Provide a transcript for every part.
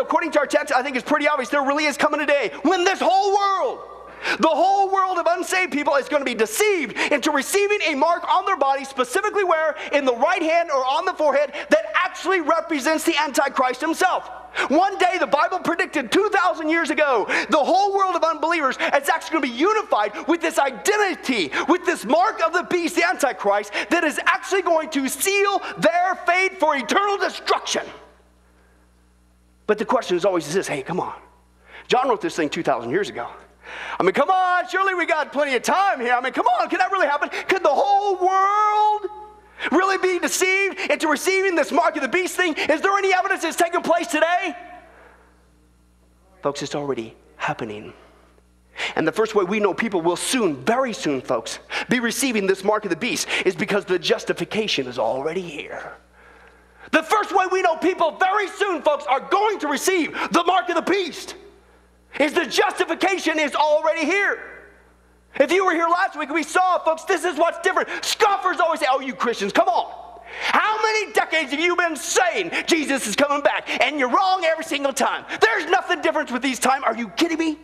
according to our text, I think it's pretty obvious there really is coming a day when this whole world, the whole world of unsaved people is going to be deceived into receiving a mark on their body, specifically where in the right hand or on the forehead, that actually represents the Antichrist himself. One day, the Bible predicted 2,000 years ago, the whole world of unbelievers is actually going to be unified with this identity, with this mark of the beast, the Antichrist, that is actually going to seal their fate for eternal destruction. But the question is always this, hey, come on. John wrote this thing 2,000 years ago. I mean, come on, surely we got plenty of time here. I mean, come on, can that really happen? Could the whole world really be deceived into receiving this mark of the beast thing? Is there any evidence it's taking place today? Folks, it's already happening. And the first way we know people will soon, very soon, folks, be receiving this mark of the beast is because the justification is already here. The first way we know people very soon, folks, are going to receive the mark of the beast is the justification is already here. If you were here last week, we saw, folks, this is what's different. Scoffers always say, oh, you Christians, come on. How many decades have you been saying Jesus is coming back? And you're wrong every single time. There's nothing different with these times. Are you kidding me?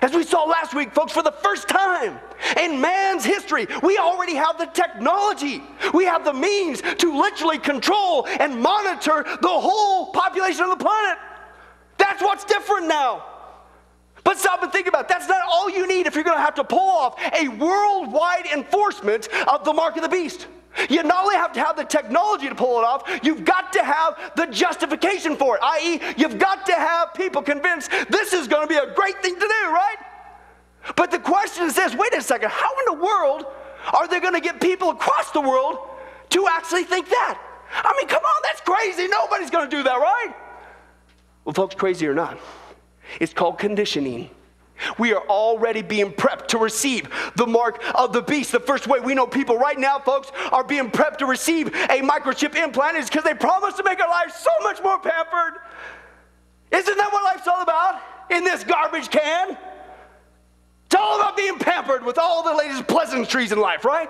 As we saw last week, folks, for the first time in man's history, we already have the technology. We have the means to literally control and monitor the whole population of the planet. That's what's different now. But stop and think about it. That's not all you need if you're going to have to pull off a worldwide enforcement of the mark of the beast. You not only have to have the technology to pull it off, you've got to have the justification for it, i.e., you've got to have people convinced this is going to be a great thing to do, right? But the question is this, wait a second, how in the world are they going to get people across the world to actually think that? I mean, come on, that's crazy. Nobody's going to do that, right? Well, folks, crazy or not, it's called conditioning. We are already being prepped to receive the mark of the beast. The first way we know people right now, folks, are being prepped to receive a microchip implant is because they promise to make our lives so much more pampered. Isn't that what life's all about in this garbage can? It's all about being pampered with all the latest pleasantries in life, right?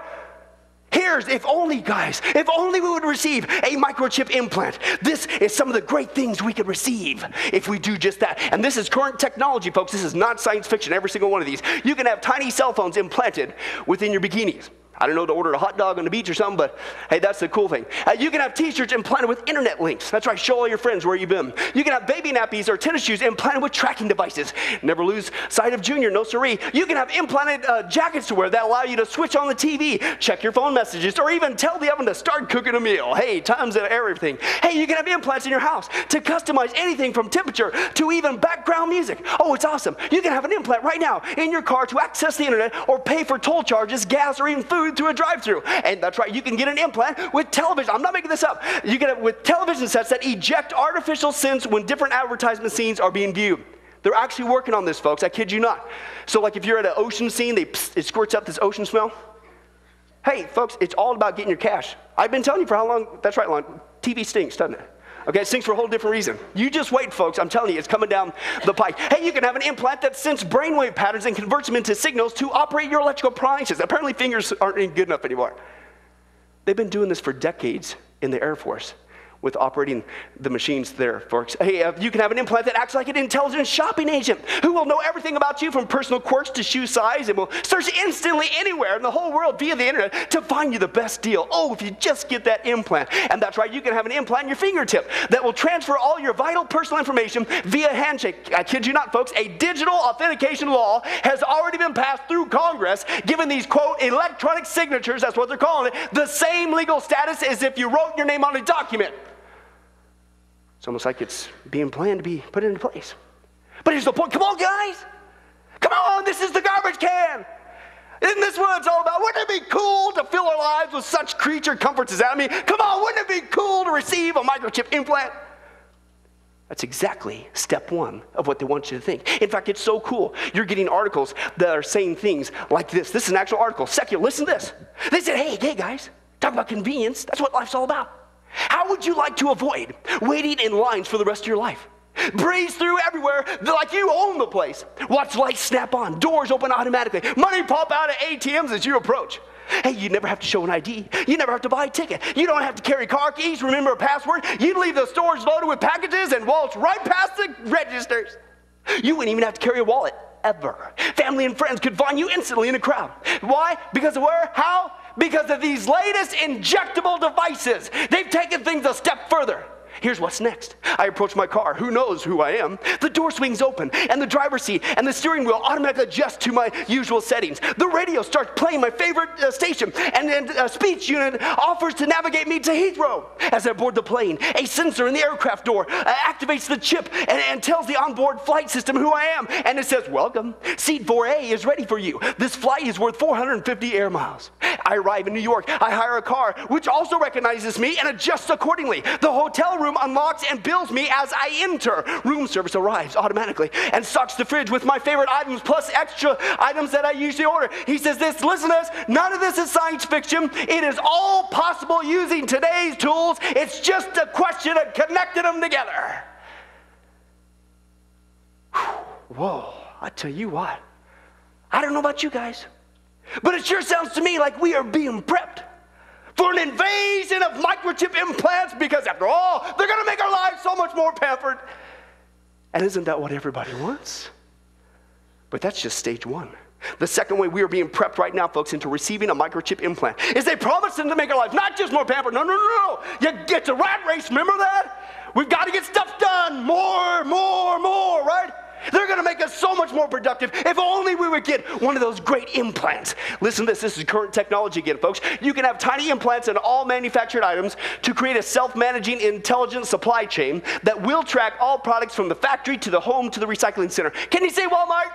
Here's, if only, guys, if only we would receive a microchip implant. This is some of the great things we could receive if we do just that. And this is current technology, folks. This is not science fiction, every single one of these. You can have tiny cell phones implanted within your bikinis. I don't know, to order a hot dog on the beach or something, but hey, that's the cool thing. You can have t-shirts implanted with internet links. That's right, show all your friends where you've been. You can have baby nappies or tennis shoes implanted with tracking devices. Never lose sight of Junior, no siree. You can have implanted jackets to wear that allow you to switch on the TV, check your phone messages, or even tell the oven to start cooking a meal. Hey, time's everything. Hey, you can have implants in your house to customize anything from temperature to even background music. Oh, it's awesome. You can have an implant right now in your car to access the internet or pay for toll charges, gas, or even food through a drive-thru. And that's right, you can get an implant with television. I'm not making this up. You get it with television sets that eject artificial scents when different advertisement scenes are being viewed. They're actually working on this, folks. I kid you not. So like if you're at an ocean scene, it squirts up this ocean smell. Hey, folks, it's all about getting your cash. I've been telling you for how long? That's right, Lon. TV stinks, doesn't it? Okay, it stinks for a whole different reason. You just wait, folks. I'm telling you, it's coming down the pike. Hey, you can have an implant that senses brainwave patterns and converts them into signals to operate your electrical appliances. Apparently, fingers aren't good enough anymore. They've been doing this for decades in the Air Force with operating the machines there, folks. Hey, you can have an implant that acts like an intelligent shopping agent who will know everything about you from personal quirks to shoe size and will search instantly anywhere in the whole world via the internet to find you the best deal. Oh, if you just get that implant. And that's right, you can have an implant in your fingertip that will transfer all your vital personal information via handshake. I kid you not, folks, a digital authentication law has already been passed through Congress, giving these, quote, electronic signatures, that's what they're calling it, the same legal status as if you wrote your name on a document. It's almost like it's being planned to be put into place. But here's the point. Come on, guys. Come on, this is the garbage can. Isn't this what it's all about? Wouldn't it be cool to fill our lives with such creature comforts as that? I mean, come on, wouldn't it be cool to receive a microchip implant? That's exactly step one of what they want you to think. In fact, it's so cool. You're getting articles that are saying things like this. This is an actual article. Secular, listen to this. They said, hey guys, talk about convenience. That's what life's all about. How would you like to avoid waiting in lines for the rest of your life? Breeze through everywhere like you own the place. Watch lights snap on, doors open automatically, money pop out of ATMs as you approach. Hey, you never have to show an ID. You never have to buy a ticket. You don't have to carry car keys, remember a password. You'd leave the stores loaded with packages and waltz right past the registers. You wouldn't even have to carry a wallet, ever. Family and friends could find you instantly in a crowd. Why? Because of where? How? Because of these latest injectable devices. They've taken things a step further. Here's what's next. I approach my car. Who knows who I am? The door swings open, and the driver's seat and the steering wheel automatically adjust to my usual settings. The radio starts playing my favorite station, and then a speech unit offers to navigate me to Heathrow. As I board the plane, a sensor in the aircraft door activates the chip and tells the onboard flight system who I am. And it says, welcome. Seat 4A is ready for you. This flight is worth 450 air miles. I arrive in New York. I hire a car, which also recognizes me and adjusts accordingly. The hotel room unlocks and bills me as I enter. Room service arrives automatically and stocks the fridge with my favorite items plus extra items that I usually order. He says this, listen to us, none of this is science fiction. It is all possible using today's tools. It's just a question of connecting them together. Whoa, I tell you what, I don't know about you guys, but it sure sounds to me like we are being prepped for an invasion of microchip implants, because after all, they're going to make our lives so much more pampered. And isn't that what everybody wants? But that's just stage one. The second way we are being prepped right now, folks, into receiving a microchip implant is they promise them to make our lives not just more pampered. No, no, no, no. It's a rat race, remember that? We've got to get stuff done. More, right? They're going to make us so much more productive if only we would get one of those great implants. Listen to this. This is current technology again, folks. You can have tiny implants in all manufactured items to create a self-managing intelligent supply chain that will track all products from the factory to the home to the recycling center. Can you say Walmart?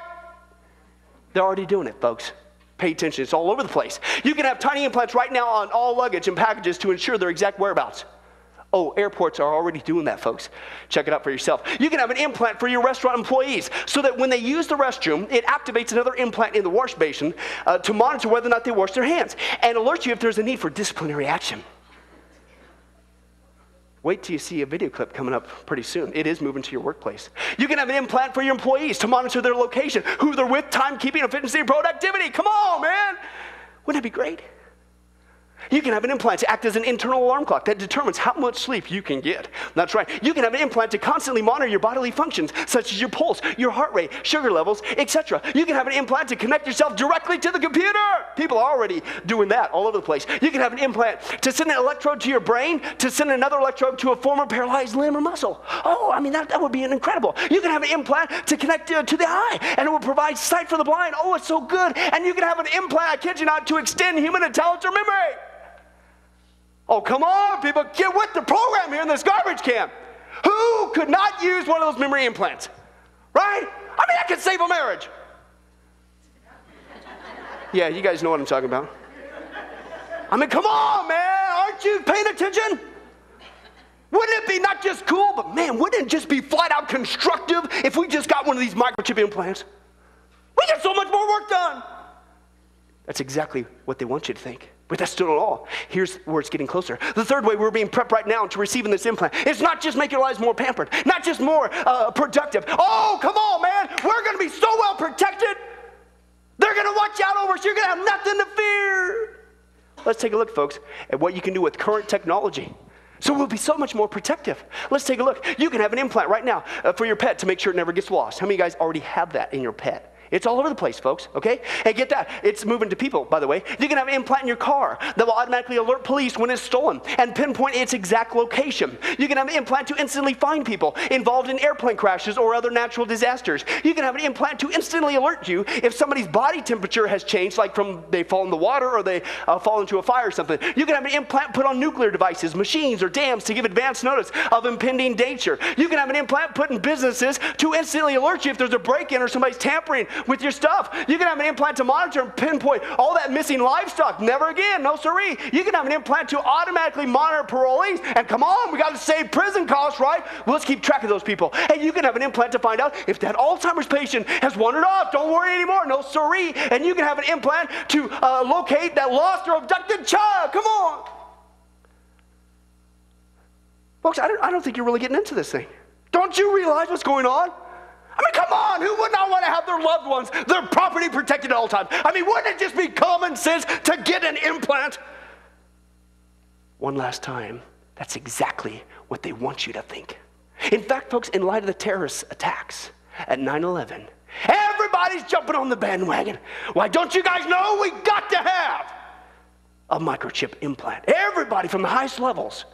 They're already doing it, folks. Pay attention. It's all over the place. You can have tiny implants right now on all luggage and packages to ensure their exact whereabouts. Oh, airports are already doing that, folks. Check it out for yourself. You can have an implant for your restaurant employees so that when they use the restroom, it activates another implant in the wash basin to monitor whether or not they wash their hands and alert you if there's a need for disciplinary action. Wait till you see a video clip coming up pretty soon. It is moving to your workplace. You can have an implant for your employees to monitor their location, who they're with, timekeeping, efficiency, and productivity. Come on, man. Wouldn't that be great? You can have an implant to act as an internal alarm clock that determines how much sleep you can get. That's right. You can have an implant to constantly monitor your bodily functions, such as your pulse, your heart rate, sugar levels, etc. You can have an implant to connect yourself directly to the computer. People are already doing that all over the place. You can have an implant to send an electrode to your brain, to send another electrode to a former paralyzed limb or muscle. Oh, I mean, that would be incredible. You can have an implant to connect to the eye, and it will provide sight for the blind. Oh, it's so good. And you can have an implant, I kid you not, to extend human intelligence or memory. Oh, come on, people, get with the program here in this garbage can. Who could not use one of those memory implants? Right? I mean, that could save a marriage. Yeah, you guys know what I'm talking about. I mean, come on, man. Aren't you paying attention? Wouldn't it be not just cool, but man, wouldn't it just be flat out constructive if we just got one of these microchip implants? We get so much more work done. That's exactly what they want you to think. But that's still not all. Here's where it's getting closer. The third way we're being prepped right now to receiving this implant is not just make your lives more pampered, not just more productive. Oh, come on, man. We're going to be so well protected. They're going to watch out over us. You're going to have nothing to fear. Let's take a look, folks, at what you can do with current technology. So we'll be so much more protective. Let's take a look. You can have an implant right now for your pet to make sure it never gets lost. How many of you guys already have that in your pet? It's all over the place, folks, okay? Hey, get that. It's moving to people, by the way. You can have an implant in your car that will automatically alert police when it's stolen and pinpoint its exact location. You can have an implant to instantly find people involved in airplane crashes or other natural disasters. You can have an implant to instantly alert you if somebody's body temperature has changed, like from they fall in the water or they fall into a fire or something. You can have an implant put on nuclear devices, machines, or dams to give advance notice of impending danger. You can have an implant put in businesses to instantly alert you if there's a break-in or somebody's tampering with your stuff. You can have an implant to monitor and pinpoint all that missing livestock. Never again, no siree. You can have an implant to automatically monitor parolees. And come on, we got to save prison costs, right? Well, let's keep track of those people. And you can have an implant to find out if that Alzheimer's patient has wandered off. Don't worry anymore, no siree. And you can have an implant to locate that lost or abducted child. Come on. Folks, I don't think you're really getting into this thing. Don't you realize what's going on? I mean, come on, who would not want to have their loved ones, their property protected at all times? I mean, wouldn't it just be common sense to get an implant? One last time, that's exactly what they want you to think. In fact, folks, in light of the terrorist attacks at 9/11, everybody's jumping on the bandwagon. Why, don't you guys know we got to have a microchip implant? Everybody from the highest levels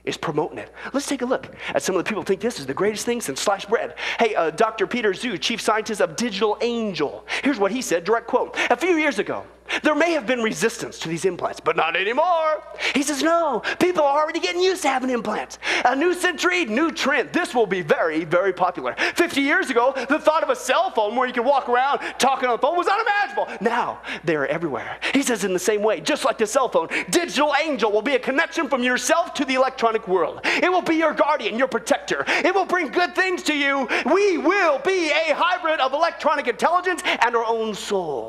is promoting it. Let's take a look at some of the people who think this is the greatest thing since sliced bread. Hey, Dr. Peter Zhu, chief scientist of Digital Angel. Here's what he said, direct quote. A few years ago, there may have been resistance to these implants, but not anymore. He says, no, people are already getting used to having implants. A new century, new trend. This will be very, very popular. 50 years ago, the thought of a cell phone where you could walk around talking on the phone was unimaginable. Now, they're everywhere. He says in the same way, just like the cell phone, Digital Angel will be a connection from yourself to the electronic world. It will be your guardian, your protector. It will bring good things to you. We will be a hybrid of electronic intelligence and our own soul.